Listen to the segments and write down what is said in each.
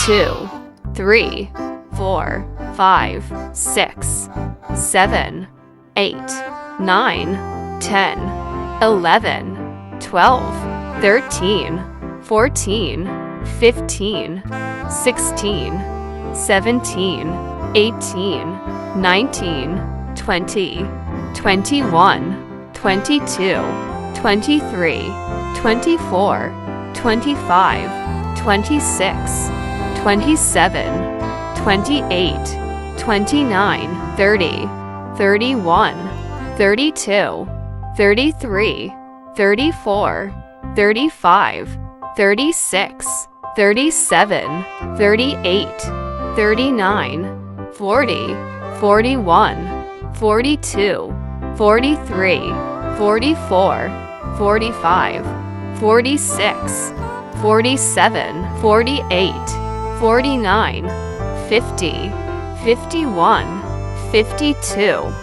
2, 3, 4, 5, 6, 7, 8, 9, 10, 11, 12, 13, 14, 15, 16, 17, 18, 19, 20, 21, 22, 23, 24, 25, 26, 27, 28, 29, 30, 31, 32, 33, 34, 35, 36, 37, 38, 39, 40, 41, 42, 43, 44, 45, 46, 47, 48, 49, 50, 51, 52,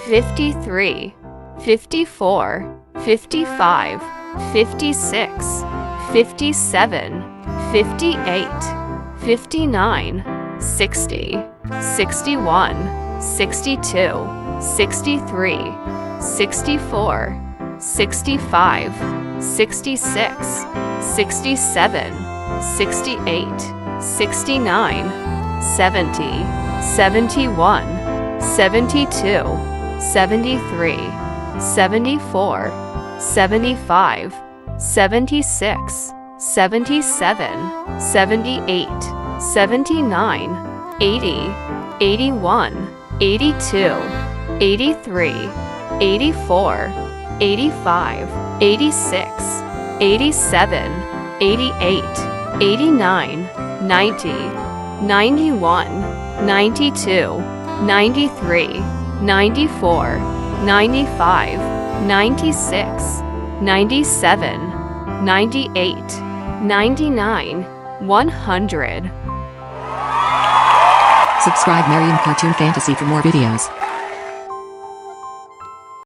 53, 54, 55, 56, 57, 58, 59, 60, 61, 62, 63, 64, 65, 66, 67, 68, 69, 70, 71, 72, 73, 74, 75, 76, 77, 78, 79, 80, 81, 82, 83, 84, 85, 86, 87, 88, 89, 90, 91, 92, 93, 94, 95, 96, 97, 98, 99, 100. Subscribe Maryam Cartoon Fantasy for more videos.